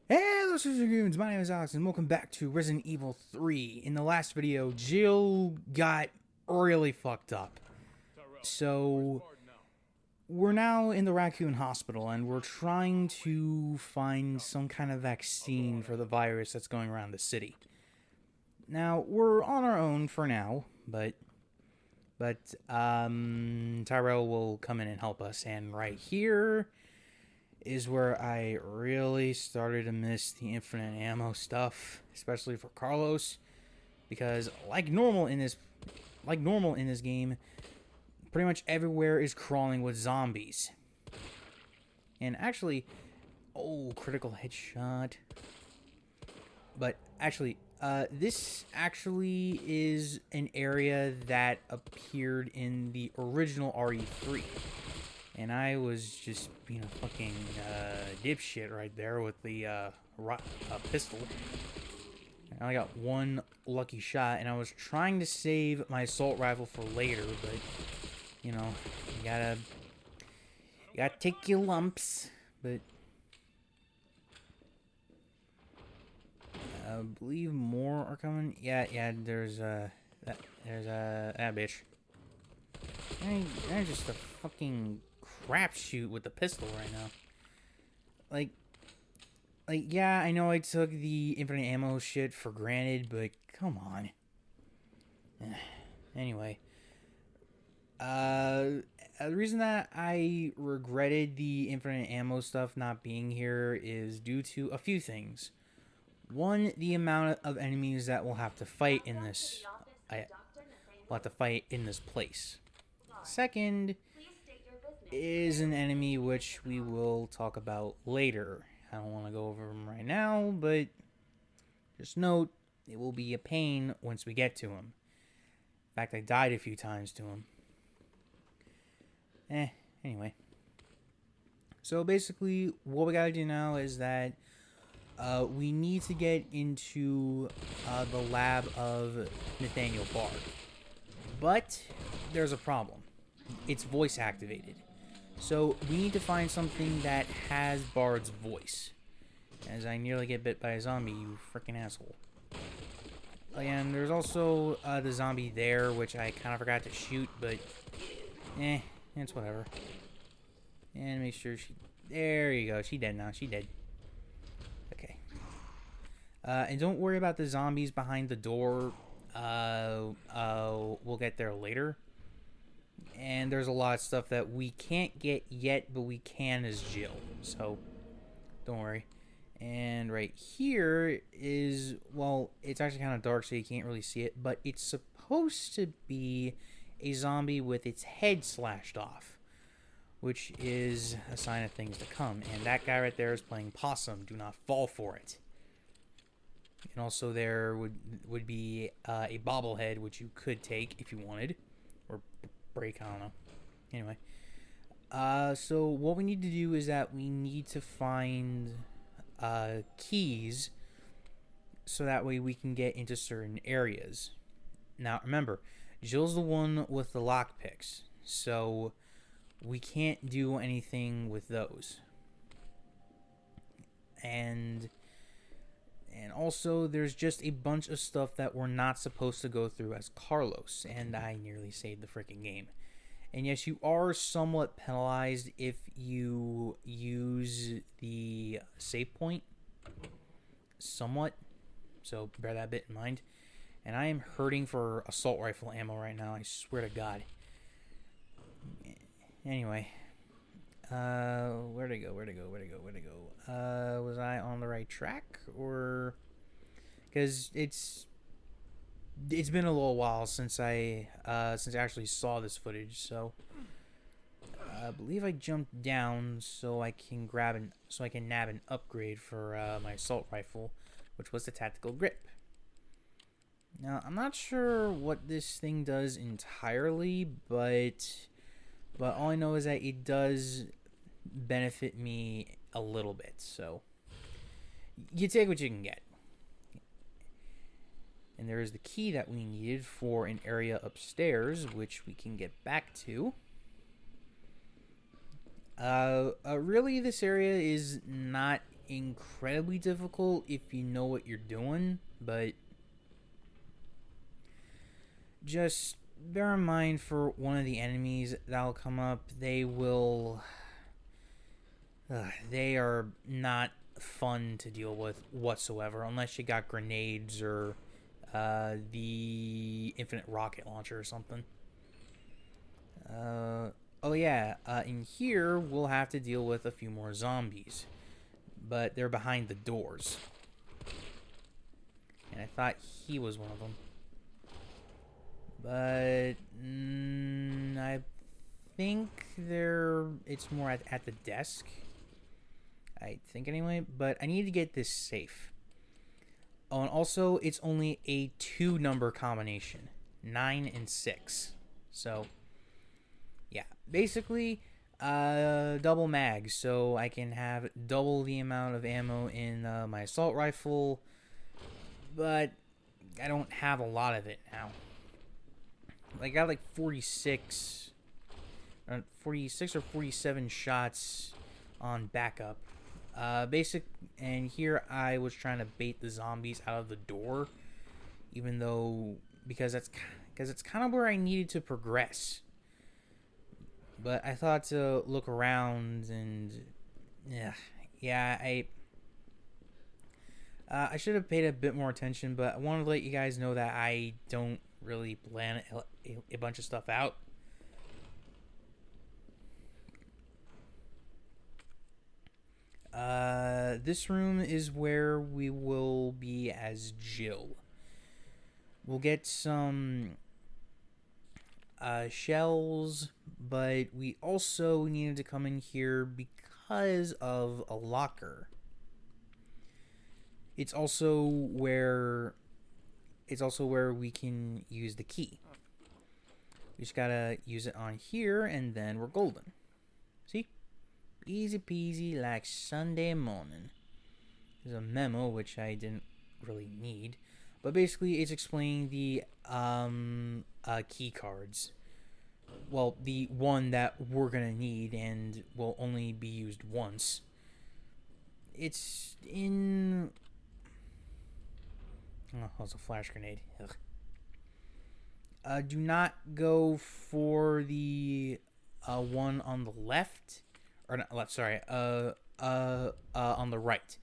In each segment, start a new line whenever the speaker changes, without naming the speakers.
Hey, those are goons. My name is Alex, and welcome back to Resident Evil 3. In the last video, Jill got really fucked up. So, we're now in the Raccoon Hospital, and we're trying to find some kind of vaccine for the virus that's going around the city. Now, we're on our own for now, but Tyrell will come in and help us, and right here is where I really started to miss the infinite ammo stuff, especially for Carlos, because like normal in this game, pretty much everywhere is crawling with zombies. And actually, oh, critical headshot. But actually, this actually is an area that appeared in the original RE3. And I was just being a fucking dipshit right there with the pistol. I only got one lucky shot, and I was trying to save my assault rifle for later, but you know, you gotta take your lumps. But I believe more are coming. Yeah, there's that bitch. I'm just a fucking crapshoot with the pistol right now. Like, yeah, I know I took the infinite ammo shit for granted, but come on. Anyway, the reason that I regretted the infinite ammo stuff not being here is due to a few things. One, the amount of enemies that we'll have to fight in this. We'll have to fight in this place. Second is an enemy which we will talk about later. I don't want to go over him right now, but just note, it will be a pain once we get to him. In fact, I died a few times to him. Anyway. So basically, what we gotta do now is that we need to get into the lab of Nathaniel Bard. But there's a problem. It's voice activated. So we need to find something that has Bard's voice. As I nearly get bit by a zombie, you freaking asshole. And there's also the zombie there, which I kind of forgot to shoot, but it's whatever. And make sure she... There you go. She dead now. She dead. Okay. And don't worry about the zombies behind the door. We'll get there later. And there's a lot of stuff that we can't get yet, but we can as Jill. So, don't worry. And right here is, well, it's actually kind of dark, so you can't really see it, but it's supposed to be a zombie with its head slashed off, which is a sign of things to come. And that guy right there is playing possum. Do not fall for it. And also there would be a bobblehead, which you could take if you wanted, or break, I don't know. Anyway, so what we need to do is that we need to find keys so that way we can get into certain areas. Now remember, Jill's the one with the lockpicks, so we can't do anything with those. And also there's just a bunch of stuff that we're not supposed to go through as Carlos, and I nearly saved the freaking game. And yes, you are somewhat penalized if you use the save point. Somewhat. So bear that bit in mind. And I am hurting for assault rifle ammo right now, I swear to God. Anyway. Where'd it go? Was I on the right track? Or... Because it's been a little while since I actually saw this footage, so I believe I jumped down so I can nab an upgrade for my assault rifle, which was the tactical grip. Now I'm not sure what this thing does entirely, but all I know is that it does benefit me a little bit. So you take what you can get. And there is the key that we needed for an area upstairs, which we can get back to. Really, this area is not incredibly difficult if you know what you're doing, but just bear in mind for one of the enemies that'll come up, they will... they are not fun to deal with whatsoever, unless you got grenades or the infinite rocket launcher or something. Oh yeah, in here we'll have to deal with a few more zombies, but they're behind the doors. And I thought he was one of them. But I think it's more at the desk. I think anyway, but I need to get this safe. Oh, and also it's only a 2-number combination, 9 and 6. So yeah, basically double mag, so I can have double the amount of ammo in my assault rifle, but I don't have a lot of it now. I got like 46 or 47 shots on backup. And here I was trying to bait the zombies out of the door, even though because it's kind of where I needed to progress. But I thought to look around and I should have paid a bit more attention, but I wanted to let you guys know that I don't really plan a bunch of stuff out. This room is where we will be as Jill. We'll get some shells, but we also needed to come in here because of a locker. It's also where we can use the key. We just gotta use it on here, and then we're golden. See? Easy peasy like Sunday morning. There's a memo, which I didn't really need. But basically, it's explaining the key cards. Well, the one that we're going to need and will only be used once. It's in... Oh, that's a flash grenade. Ugh. Do not go for the one on the left. Or not left, sorry. On the right.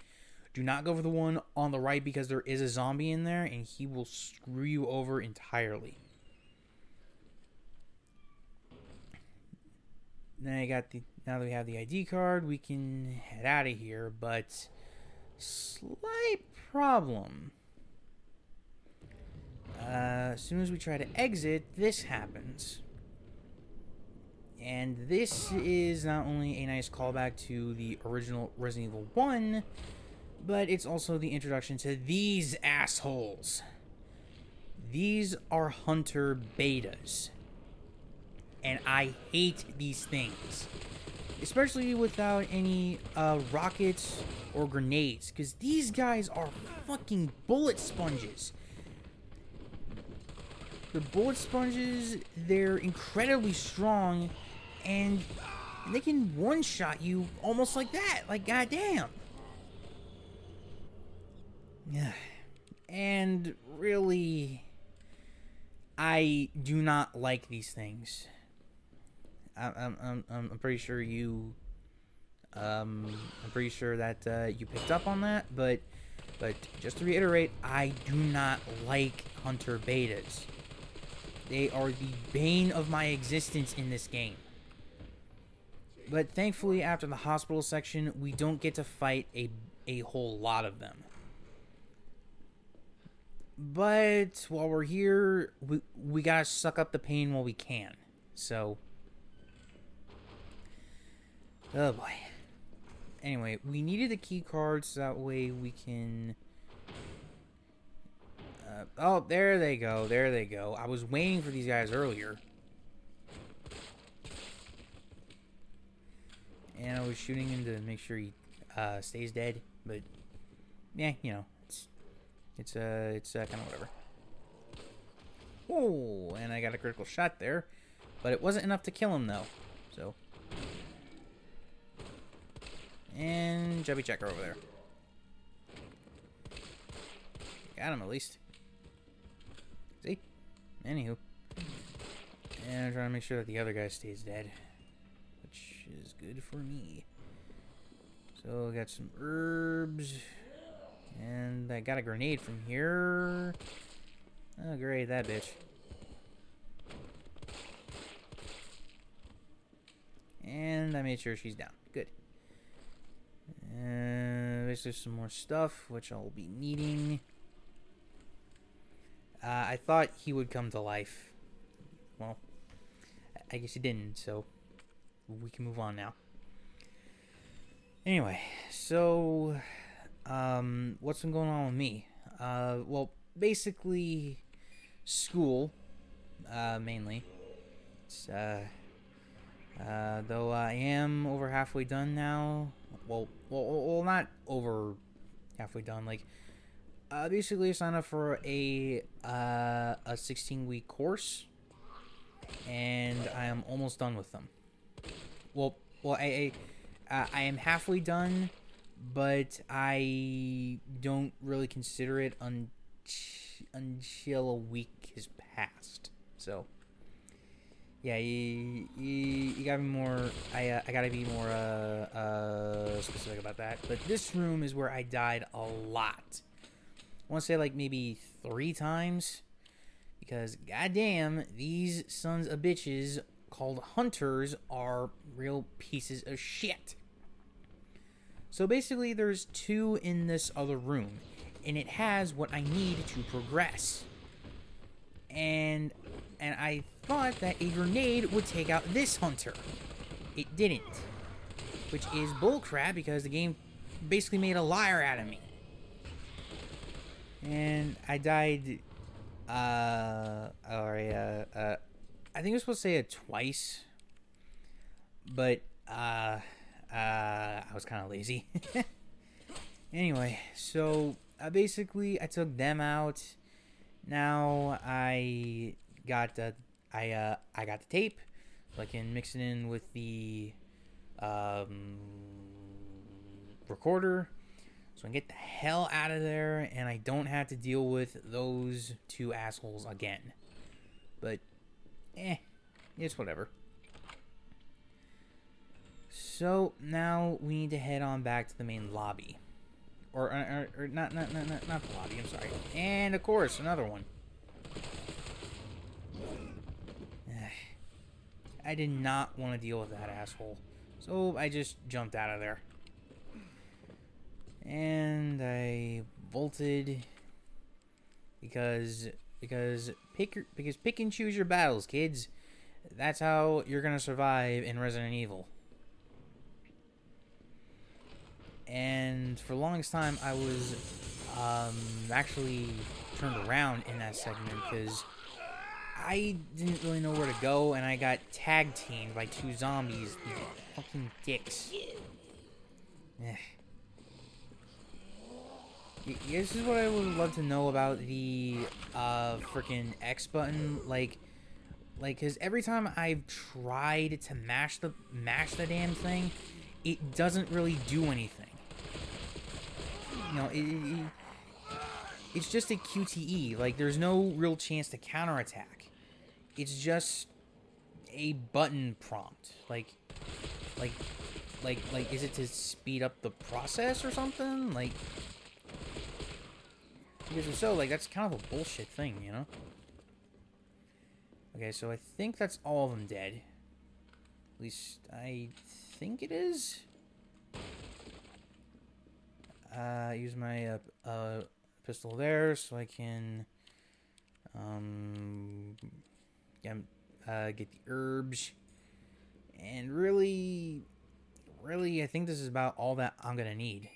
Do not go for the one on the right because there is a zombie in there and he will screw you over entirely. Now now that we have the ID card, we can head out of here, but slight problem. As soon as we try to exit, this happens. And this is not only a nice callback to the original Resident Evil 1, but it's also the introduction to these assholes. These are hunter betas. And I hate these things. Especially without any rockets or grenades. Because these guys are fucking bullet sponges. They're bullet sponges, they're incredibly strong, and they can one-shot you almost like that. Like, goddamn. Yeah. And really, I do not like these things. I'm pretty sure you... I'm pretty sure that you picked up on that, but just to reiterate, I do not like hunter betas. They are the bane of my existence in this game. But thankfully, after the hospital section, we don't get to fight a whole lot of them. But while we're here, we gotta suck up the pain while we can. So, oh boy. Anyway, we needed the key cards so that way we can... oh, there they go. There they go. I was waiting for these guys earlier. And I was shooting him to make sure he stays dead. But, yeah, you know. It's kind of whatever. Oh, and I got a critical shot there. But it wasn't enough to kill him, though. So. And and chubby checker over there. Got him at least. See? Anywho. And I'm trying to make sure that the other guy stays dead. Which is good for me. So I got some herbs. And I got a grenade from here. Oh great, that bitch. And I made sure she's down. Good. There's just some more stuff, which I'll be needing. I thought he would come to life. Well, I guess he didn't, so we can move on now. Anyway, so what's been going on with me? Well, basically school, mainly. It's, though I am over halfway done now. Well, not over halfway done. Like, basically, I signed up for a 16-week course, and I am almost done with them. Well, I am halfway done, but I don't really consider it until a week has passed. So, yeah, you gotta be more. I gotta be more specific about that. But this room is where I died a lot. I want to say like maybe 3 times, because goddamn, these sons of bitches called hunters are real pieces of shit. So basically, there's 2 in this other room, and it has what I need to progress. And I thought that a grenade would take out this hunter. It didn't. Which is bullcrap, because the game basically made a liar out of me. And I died, I think I was supposed to say it twice. But, I was kind of lazy. Anyway, so, basically, I took them out. Now, I got the tape, so I can mix it in with the recorder, so I can get the hell out of there, and I don't have to deal with those 2 assholes again. But, it's whatever. So now we need to head on back to the main lobby, or not the lobby. I'm sorry. And of course, another one. I did not want to deal with that asshole, so I just jumped out of there. And I bolted because pick and choose your battles, kids. That's how you're gonna survive in Resident Evil. And for the longest time, I was actually turned around in that segment because I didn't really know where to go, and I got tag teamed by 2 zombies. These fucking dicks. This is what I would love to know about the freaking X button, like, cause every time I've tried to mash the damn thing, it doesn't really do anything. You know, it's just a QTE. Like, there's no real chance to counterattack. It's just a button prompt. Like, is it to speed up the process or something? Like, because if so, like, that's kind of a bullshit thing, you know? Okay, so I think that's all of them dead. At least, I think it is. Use my pistol there so I can get the herbs. And really, I think this is about all that I'm gonna need.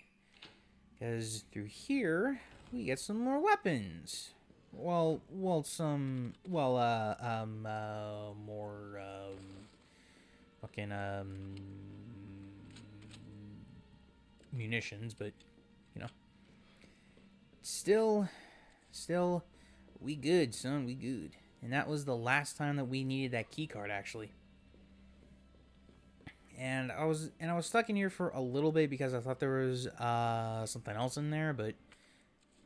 Because through here, we get some more weapons. More fucking munitions, but you know, still, we good, son, we good. And that was the last time that we needed that key card, actually. And I was stuck in here for a little bit because I thought there was something else in there, but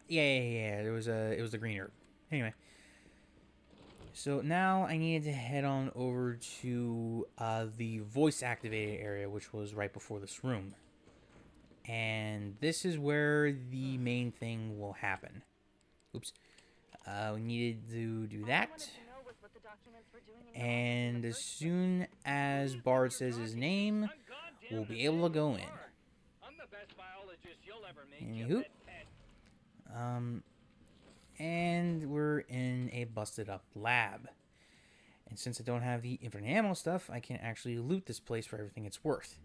yeah. It was the green herb. Anyway, so now I needed to head on over to the voice activated area, which was right before this room. And this is where the main thing will happen. Oops. We needed to do that. And as soon as Bard says his name, we'll be able to go in. Anywho. And we're in a busted up lab. And since I don't have the infinite ammo stuff, I can actually loot this place for everything it's worth.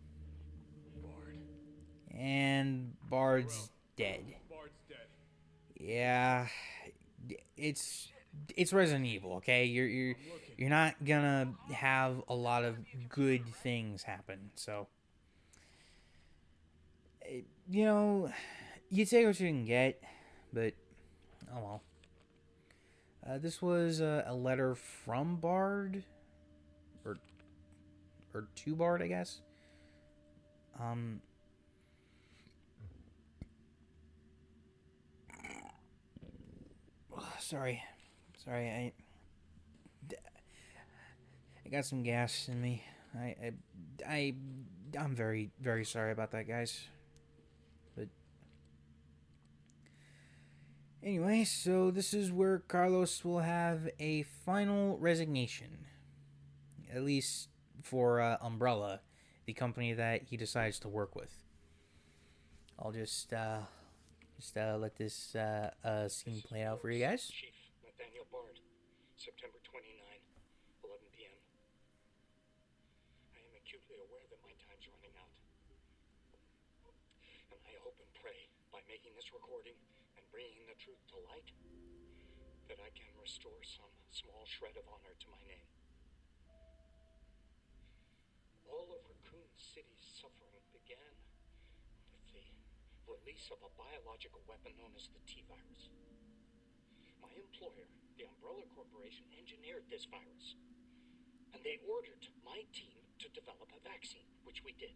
And Bard's dead. Yeah, it's Resident Evil, okay? You're not gonna have a lot of good things happen. So, you know, you take what you can get, but oh well. This was a letter from Bard, or to Bard, I guess. Sorry, I got some gas in me. I'm very, very sorry about that, guys. But anyway, so this is where Carlos will have a final resignation, at least for Umbrella, the company that he decides to work with. I'll just let this scene play out for you guys.
Chief Nathaniel Bard, September 29, 11 p.m. I am acutely aware that my time's running out. And I hope and pray, by making this recording and bringing the truth to light, that I can restore some small shred of honor to my name. All of Raccoon City's suffering began with the release of a biological weapon known as the T-virus. My employer, the Umbrella Corporation, engineered this virus, and they ordered my team to develop a vaccine, which we did.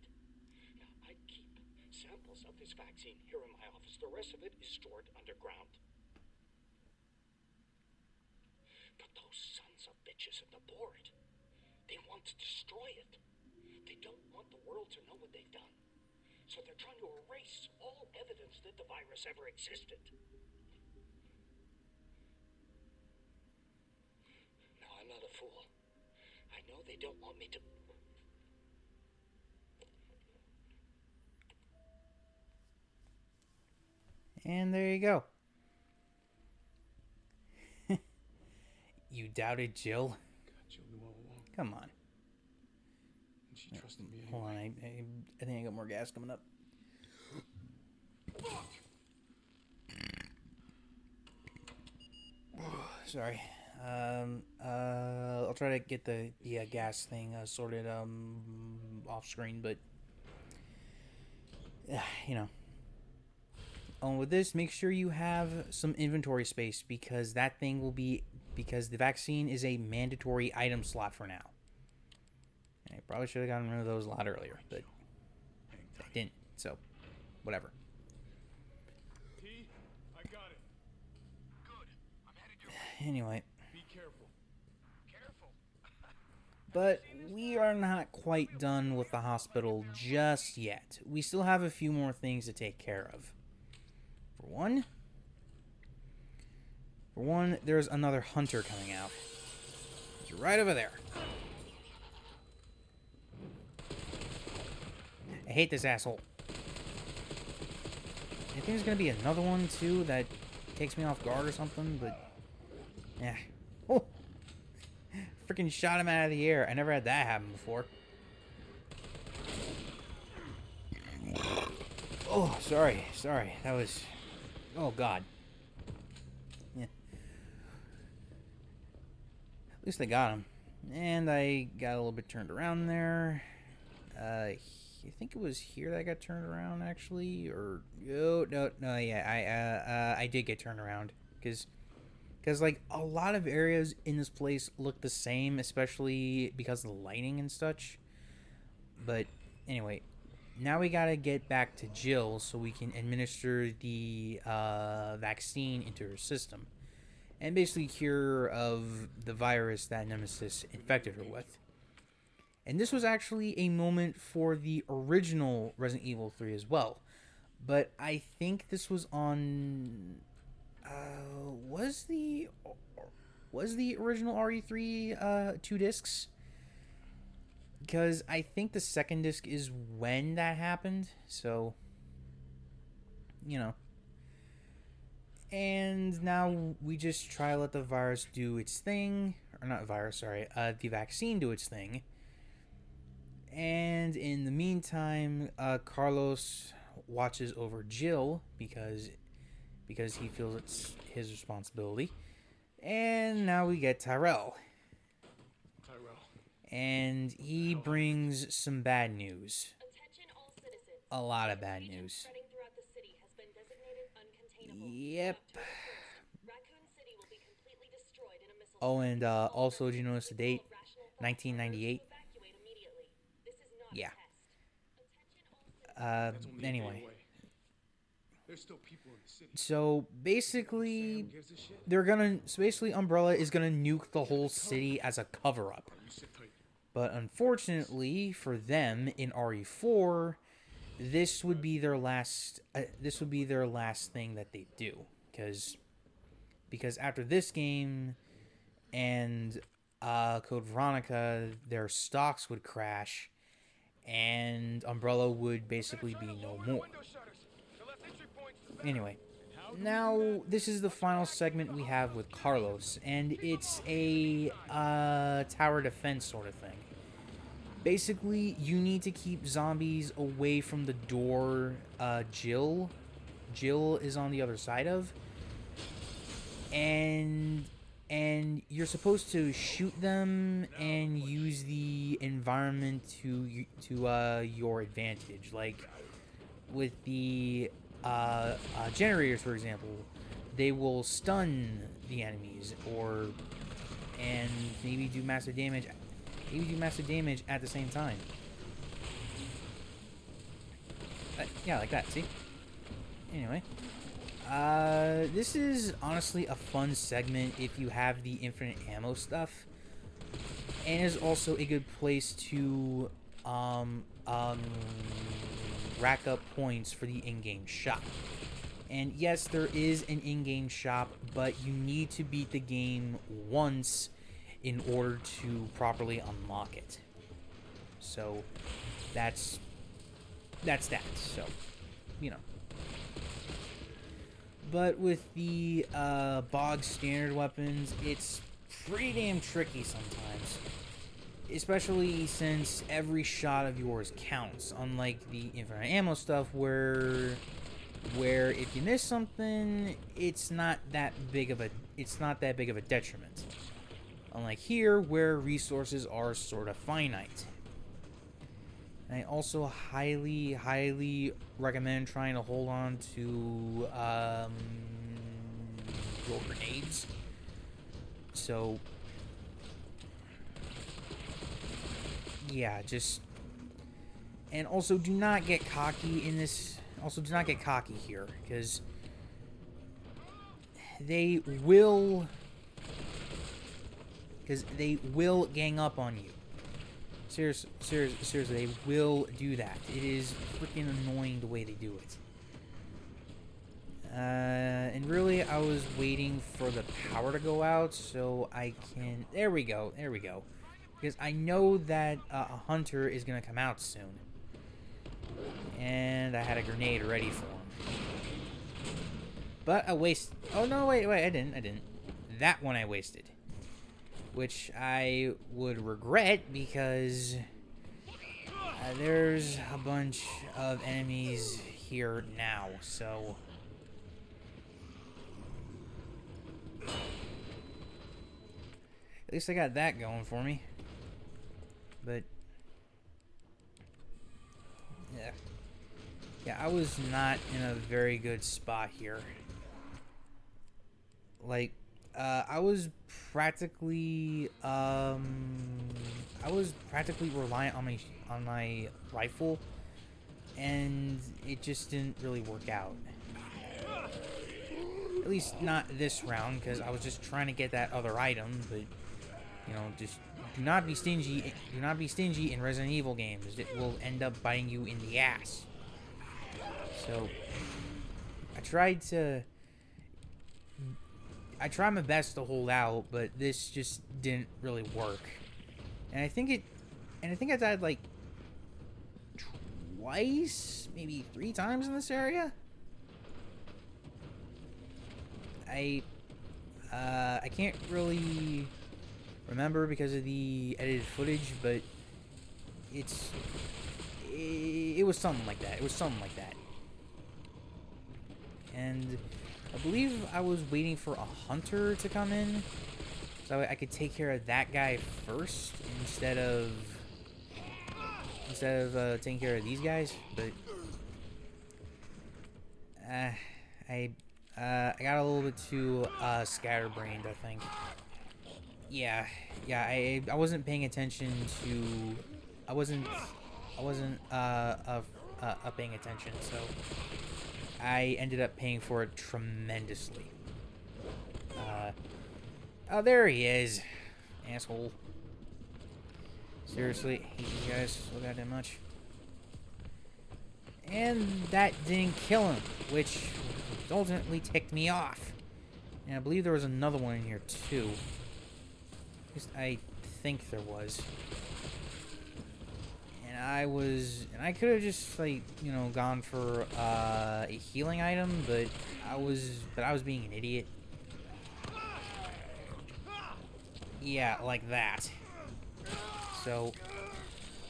Now, I keep samples of this vaccine here in my office. The rest of it is stored underground. But those sons of bitches at the board, they want to destroy it. They don't want the world to know what they've done. So they're trying to erase all evidence that the virus ever existed. Now, I'm not a fool. I know they don't want me to...
And there you go. You doubted Jill?
God, Jill knew all along.
Come on.
And she trusted me anyway.
Hold on, I think I got more gas coming up. Sorry. I'll try to get the gas thing sorted off screen, but you know. With this, make sure you have some inventory space because that thing will be the vaccine is a mandatory item slot for now. And I probably should have gotten rid of those a lot earlier, but I didn't. So, whatever.
T, I got it.
Good. I'm headed your way.
Anyway.
Be careful.
Careful.
But we are not quite done with the hospital just yet. We still have a few more things to take care of. For one, there's another hunter coming out. He's right over there. I hate this asshole. I think there's gonna be another one too that takes me off guard or something, but yeah. Oh, freaking shot him out of the air. I never had that happen before. Oh, sorry. That was. Oh God. Yeah. At least I got him, and I got a little bit turned around there. I think it was here that I got turned around, actually, or no, yeah, I did get turned around, because like a lot of areas in this place look the same, especially because of the lighting and such. But Anyway, now we gotta get back to Jill so we can administer the vaccine into her system and basically cure her of the virus that Nemesis infected her with. And this was actually a moment for the original Resident Evil 3 as well. But I think this was on... was the original RE3 2 discs? Because I think the second disc is when that happened. So, you know. And now we just try to let the virus do its thing. Or not virus, sorry. The vaccine do its thing. And in the meantime, Carlos watches over Jill because he feels it's his responsibility. And now we get Tyrell. And he brings some bad news. A lot of bad news. Yep. Oh, and also, did you notice the date? 1998. Yeah. Anyway. So basically, Umbrella is gonna nuke the whole city as a cover-up. But unfortunately for them, in RE4, this would be their last. This would be their last thing that they do, because after this game, and Code Veronica, their stocks would crash, and Umbrella would basically be no more. Anyway, now this is the final segment we have with Carlos, and it's a tower defense sort of thing. Basically, you need to keep zombies away from the door Jill is on the other side of, and you're supposed to shoot them and use the environment to your advantage. Like with the generators, for example, they will stun the enemies and maybe do massive damage. At the same time. Yeah, like that, see? Anyway. This is honestly a fun segment if you have the infinite ammo stuff. And is also a good place to, rack up points for the in-game shop. And yes, there is an in-game shop, but you need to beat the game once in order to properly unlock it. So that's that. So, you know. But with the bog standard weapons, it's pretty damn tricky sometimes. Especially since every shot of yours counts, unlike the infinite ammo stuff where if you miss something, it's not that big of a detriment. Unlike here, where resources are sort of finite. And I also highly, highly recommend trying to hold on to your grenades. So, yeah, just... And also, do not get cocky in this... Also, do not get cocky here, because they will gang up on you. Seriously, they will do that. It is freaking annoying the way they do it. And really, I was waiting for the power to go out so I can... There we go. Because I know that a hunter is going to come out soon. And I had a grenade ready for him. But I wasted... Oh, no, wait, I didn't. That one I wasted. Which I would regret because there's a bunch of enemies here now, so... At least I got that going for me. But... Yeah. Yeah, I was not in a very good spot here. Like... I was practically, I was practically reliant on my rifle, and it just didn't really work out. At least not this round, because I was just trying to get that other item. But you know, just do not be stingy. Do not be stingy in Resident Evil games. It will end up biting you in the ass. So I tried my best to hold out, but this just didn't really work. And I think I died like twice, maybe 3 times in this area. I can't really remember because of the edited footage, but it was something like that. It was something like that. And I believe I was waiting for a hunter to come in, so I could take care of that guy first instead of taking care of these guys. But I got a little bit too scatterbrained, I think. Yeah, I wasn't paying attention to. I wasn't paying attention, so I ended up paying for it tremendously. Oh, there he is, asshole. Seriously, hate you guys so goddamn much. And that didn't kill him, which ultimately ticked me off. And I believe there was another one in here too. At least I think there was. And I could have just, like, you know, gone for a healing item, but I was being an idiot. Yeah, like that. So,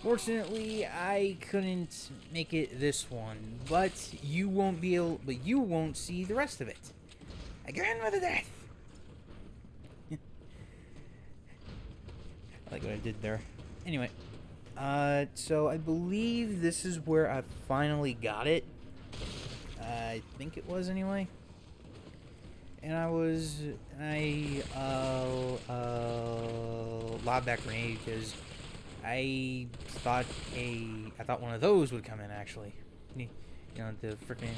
fortunately, I couldn't make it this one, but you won't see the rest of it. Again with a death. I like what I did there. Anyway, so I believe this is where I finally got it. I think it was anyway. And I lobbed that grenade because I thought one of those would come in, actually. You know, the freaking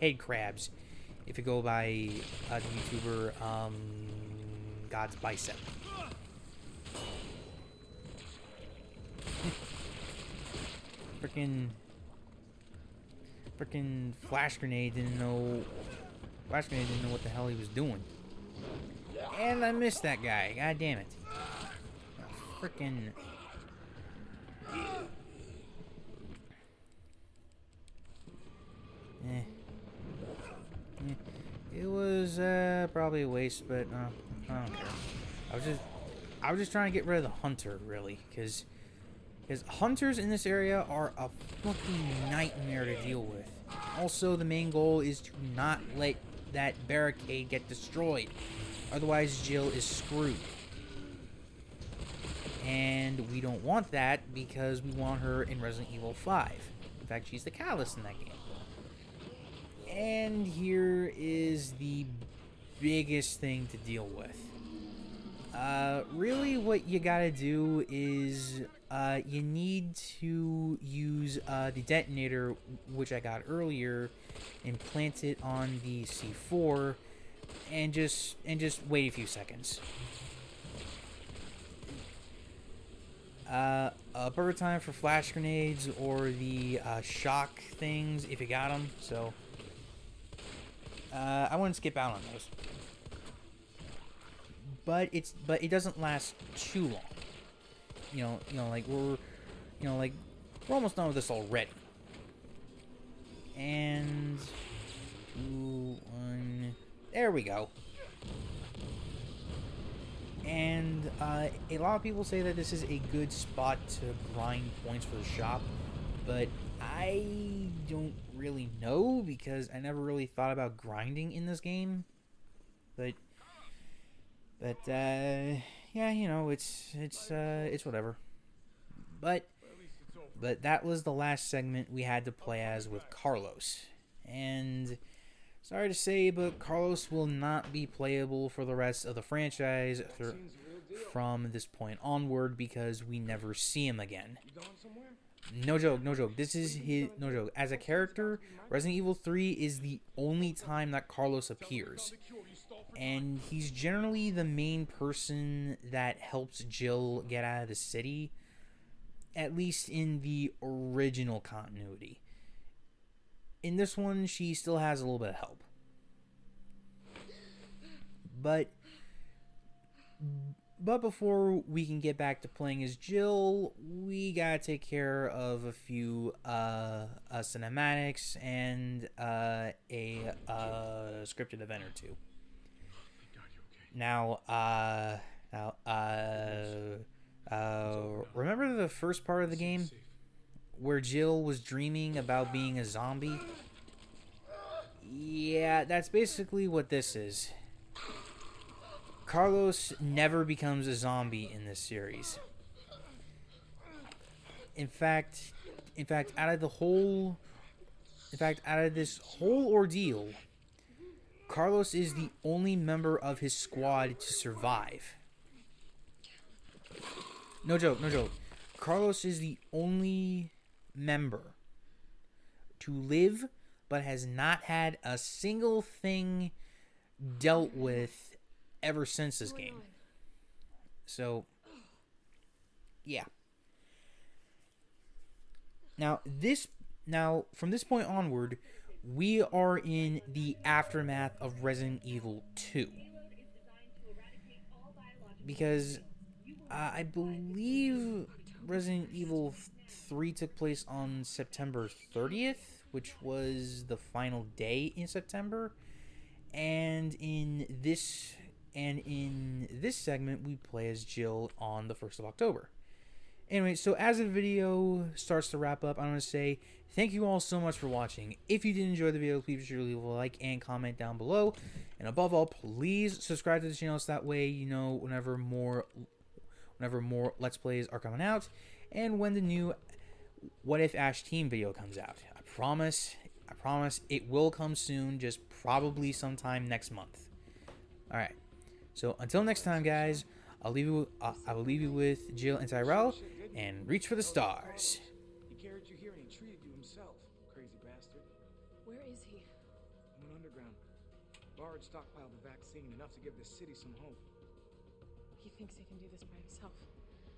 head crabs, if you go by the YouTuber God's Bicep. Freaking flash grenade didn't know what the hell he was doing. And I missed that guy. God damn it. Freaking. It was probably a waste, but I don't care. I was just trying to get rid of the hunter, really, because hunters in this area are a fucking nightmare to deal with. Also, the main goal is to not let that barricade get destroyed. Otherwise, Jill is screwed. And we don't want that because we want her in Resident Evil 5. In fact, she's the catalyst in that game. And here is the biggest thing to deal with. Really what you gotta do is you need to use the detonator, which I got earlier, and plant it on the C4, and just wait a few seconds. A perfect time for flash grenades or the shock things if you got them. So I wouldn't skip out on those. But it doesn't last too long. Like we're almost done with this already. And 2, 1, there we go. And a lot of people say that this is a good spot to grind points for the shop, but I don't really know because I never really thought about grinding in this game. But yeah, you know, it's whatever. But that was the last segment we had to play as with Carlos. And sorry to say, but Carlos will not be playable for the rest of the franchise from this point onward because we never see him again.
You going somewhere?
No joke, no joke. This is his no joke. As a character, Resident Evil 3 is the only time that Carlos appears. And he's generally the main person that helps Jill get out of the city, at least in the original continuity. In this one, she still has a little bit of help. But before we can get back to playing as Jill, we gotta take care of a few cinematics and a scripted event or two. Now, remember the first part of the game where Jill was dreaming about being a zombie? Yeah, that's basically what this is. Carlos never becomes a zombie in this series. In fact, out of this whole ordeal, Carlos is the only member of his squad to survive. No joke, no joke. Carlos is the only member to live, but has not had a single thing dealt with ever since this game. So, yeah. Now from this point onward, we are in the aftermath of Resident Evil 2. Because I believe Resident Evil 3 took place on September 30th, which was the final day in September. And in this segment, we play as Jill on the 1st of October. Anyway, so as the video starts to wrap up, I want to say thank you all so much for watching. If you did enjoy the video, please be sure to leave a like and comment down below. And above all, please subscribe to the channel so that way you know whenever more Let's Plays are coming out and when the new What If Ash Team video comes out. I promise it will come soon, just probably sometime next month. Alright, so until next time, guys, I will leave you with Jill and Tyrell, and reach for the stars.
He carried you here and he treated you himself, crazy bastard.
Where is he?
Went underground. Bard stockpiled the vaccine, enough to give the city some hope.
He thinks he can do this by himself.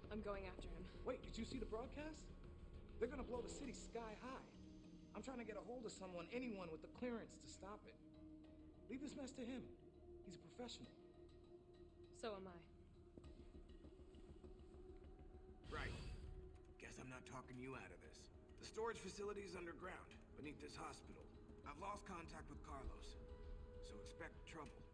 I'm going after him.
Wait, did you see the broadcast? They're gonna blow the city sky high. I'm trying to get a hold of anyone with the clearance to stop it. Leave this mess to him. He's a professional.
So am I.
Right. Guess I'm not talking you out of this. The storage facility is underground, beneath this hospital. I've lost contact with Carlos, so expect trouble.